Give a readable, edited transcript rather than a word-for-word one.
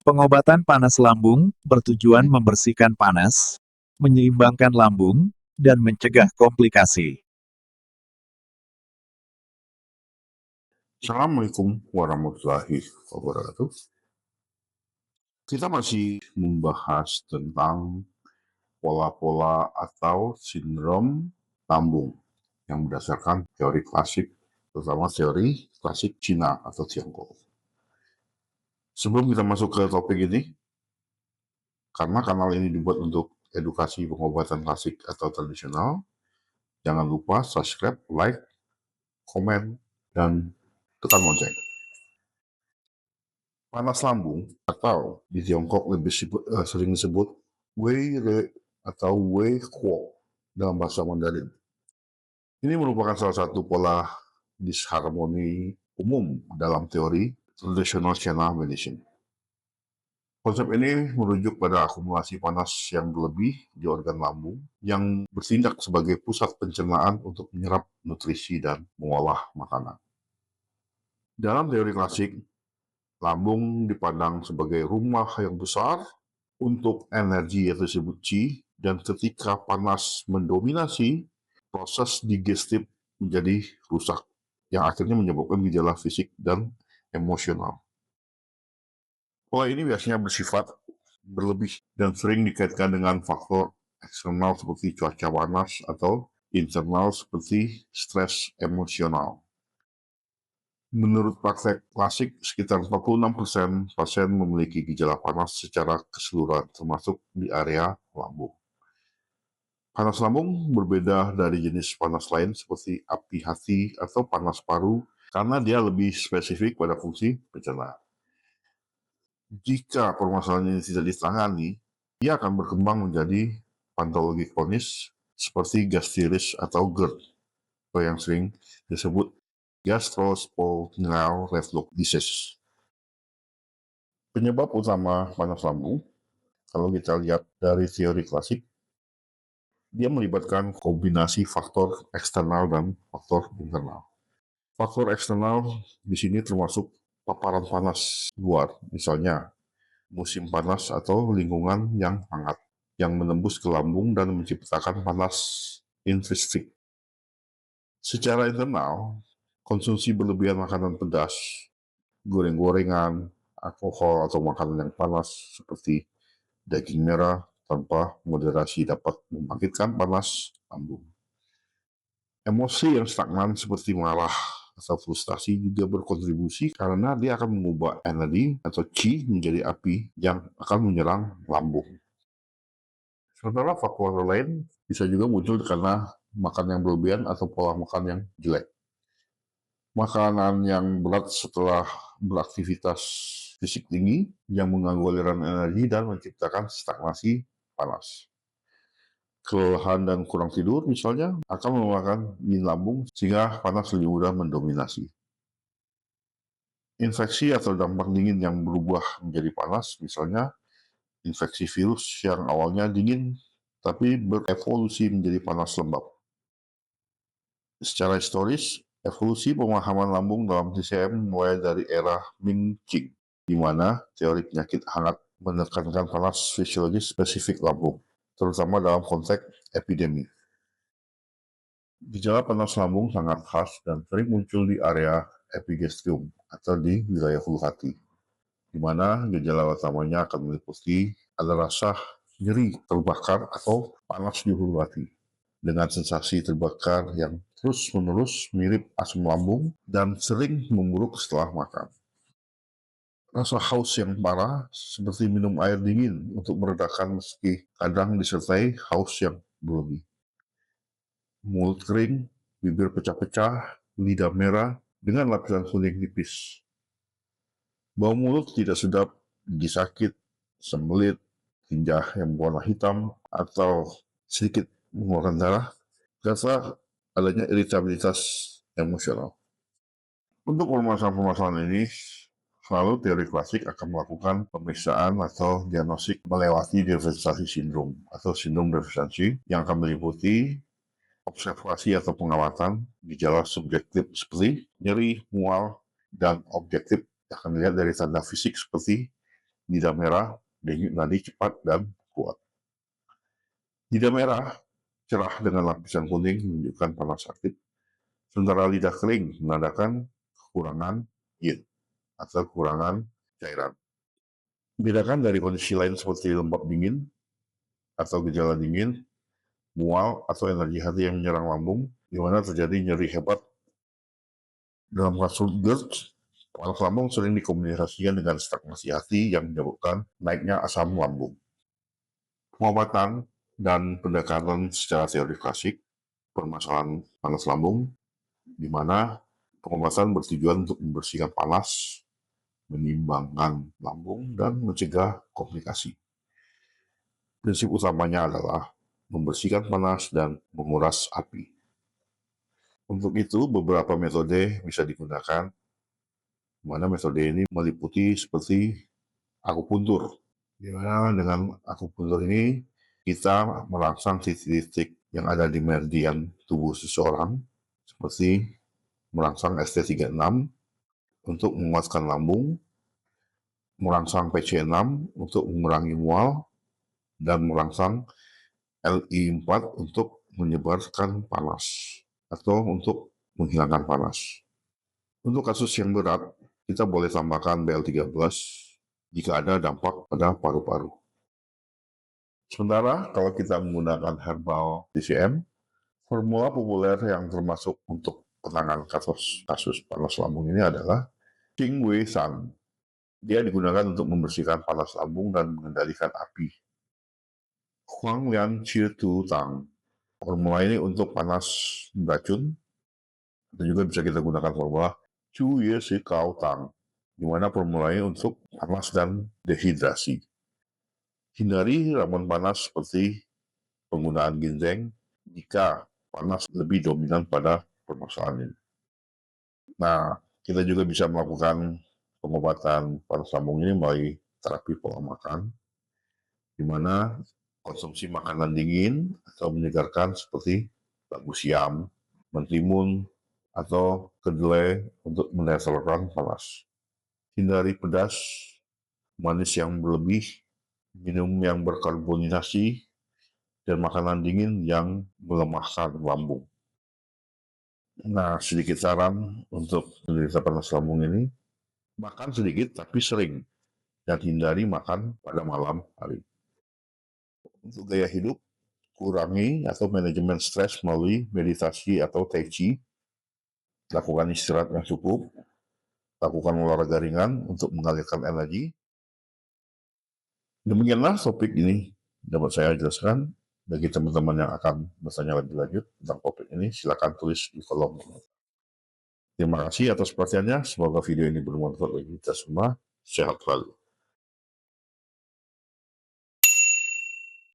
Pengobatan panas lambung bertujuan membersihkan panas, menyeimbangkan lambung, dan mencegah komplikasi. Assalamualaikum warahmatullahi wabarakatuh. Kita masih membahas tentang pola-pola atau sindrom lambung yang berdasarkan teori klasik, terutama teori klasik Cina atau Tiongkok. Sebelum kita masuk ke topik ini, karena kanal ini dibuat untuk edukasi pengobatan klasik atau tradisional, jangan lupa subscribe, like, komen, dan tekan lonceng. Panas lambung atau di Tiongkok lebih sering disebut Wei Re atau Wei Kuo dalam bahasa Mandarin. Ini merupakan salah satu pola disharmoni umum dalam teori tradisional China medicine. Konsep ini merujuk pada akumulasi panas yang berlebih di organ lambung yang bertindak sebagai pusat pencernaan untuk menyerap nutrisi dan mengolah makanan. Dalam teori klasik, lambung dipandang sebagai rumah yang besar untuk energi yang disebut qi, dan ketika panas mendominasi, proses digestif menjadi rusak, yang akhirnya menyebabkan gejala fisik dan emosional. Pola ini biasanya bersifat berlebih dan sering dikaitkan dengan faktor eksternal seperti cuaca panas atau internal seperti stres emosional. Menurut praktek klasik, sekitar 46% pasien memiliki gejala panas secara keseluruhan, termasuk di area lambung. Panas lambung berbeda dari jenis panas lain seperti api hati atau panas paru karena dia lebih spesifik pada fungsi pencernaan. Jika permasalahan ini tidak ditangani, ia akan berkembang menjadi patologi kronis seperti gastritis atau GERD, atau yang sering disebut gastroesophageal reflux disease. Penyebab utama panas lambung, kalau kita lihat dari teori klasik, dia melibatkan kombinasi faktor eksternal dan faktor internal. Faktor eksternal di sini termasuk paparan panas luar, misalnya musim panas atau lingkungan yang hangat, yang menembus ke lambung dan menciptakan panas intrinsik. Secara internal, konsumsi berlebihan makanan pedas, goreng-gorengan, alkohol atau makanan yang panas seperti daging merah tanpa moderasi dapat membangkitkan panas lambung. Emosi yang stagnan seperti marah atau frustasi juga berkontribusi karena dia akan mengubah energi atau qi menjadi api yang akan menyerang lambung. Sementara faktor lain bisa juga muncul karena makan yang berlebihan atau pola makan yang jelek. Makanan yang berat setelah beraktivitas fisik tinggi yang mengganggu aliran energi dan menciptakan stagnasi panas. Kelelahan dan kurang tidur misalnya akan menyebabkan dingin lambung sehingga panas lebih mudah mendominasi. Infeksi atau dampak dingin yang berubah menjadi panas, misalnya infeksi virus yang awalnya dingin tapi berevolusi menjadi panas lembab. Secara historis, evolusi pemahaman lambung dalam TCM mulai dari era Ming Qing, di mana teori penyakit hangat menekankan panas fisiologis spesifik lambung, terutama dalam konteks epidemi. Gejala panas lambung sangat khas dan sering muncul di area epigastrium atau di wilayah hulu hati, di mana gejala utamanya akan meliputi ada rasa nyeri terbakar atau panas di hulu hati, dengan sensasi terbakar yang terus-menerus mirip asam lambung dan sering memburuk setelah makan. Rasa haus yang parah seperti minum air dingin untuk meredakan meski kadang disertai haus yang berlebih. Mulut kering, bibir pecah-pecah, lidah merah dengan lapisan kuning tipis. Bau mulut tidak sedap, gigi sakit, sembelit, tinja yang berwarna hitam, atau sedikit mengeluarkan darah, serta adanya iritabilitas emosional. Untuk permasalahan-permasalahan ini, selalu teori klasik akan melakukan pemeriksaan atau diagnostik melewati diferensiasi sindrom atau sindrom diferensiasi yang akan meliputi observasi atau pengamatan gejala subjektif seperti nyeri, mual, dan objektif akan dilihat dari tanda fisik seperti lidah merah, denyut nadi cepat dan kuat. Lidah merah cerah dengan lapisan kuning menunjukkan panas aktif, sementara lidah kering menandakan kekurangan yin atau kekurangan cairan. Bedakan dari kondisi lain seperti lembab dingin atau gejala dingin, mual atau energi hati yang menyerang lambung, di mana terjadi nyeri hebat. Dalam kasus GERD, panas lambung sering dikomunikasikan dengan stagnasi hati yang menyebabkan naiknya asam lambung. Pengobatan dan pendekatan secara teori klasik permasalahan panas lambung, di mana pengobatan bertujuan untuk membersihkan panas, menimbangkan lambung, dan mencegah komplikasi. Prinsip utamanya adalah membersihkan panas dan menguras api. Untuk itu, beberapa metode bisa digunakan, di mana metode ini meliputi seperti akupuntur. Di mana dengan akupuntur ini, kita merangsang titik-titik yang ada di meridian tubuh seseorang, seperti merangsang ST36 untuk menguatkan lambung, merangsang PC6 untuk mengurangi mual, dan merangsang LI4 untuk menyebarkan panas atau untuk menghilangkan panas. Untuk kasus yang berat, kita boleh tambahkan BL13 jika ada dampak pada paru-paru. Sementara kalau kita menggunakan herbal TCM, formula populer yang termasuk untuk penanganan kasus panas lambung ini adalah Qing Wei San. Dia digunakan untuk membersihkan panas lambung dan mengendalikan api. Huang Lian Chi Tu Tang. Formula ini untuk panas beracun, dan juga bisa kita gunakan formula Chu Ye Si Kau Tang, di mana formula ini untuk panas dan dehidrasi. Hindari ramuan panas seperti penggunaan ginseng jika panas lebih dominan pada permasalahan ini. Nah, kita juga bisa melakukan pengobatan panas lambung ini melalui terapi pola makan, di mana konsumsi makanan dingin atau menyegarkan seperti labu siam, mentimun, atau kedelai untuk menetralkan panas. Hindari pedas, manis yang berlebih, minum yang berkarbonasi, dan makanan dingin yang melemahkan lambung. Nah, sedikit saran untuk penderita panas lambung ini, makan sedikit tapi sering, dan hindari makan pada malam hari. Untuk gaya hidup, kurangi atau manajemen stres melalui meditasi atau tai chi, lakukan istirahat yang cukup, lakukan olahraga ringan untuk mengalirkan energi. Demikianlah topik ini dapat saya jelaskan. Bagi teman-teman yang akan bertanya lebih lanjut tentang topik ini, silakan tulis di kolom komentar. Terima kasih atas perhatiannya. Semoga video ini bermanfaat bagi kita semua. Sehat selalu.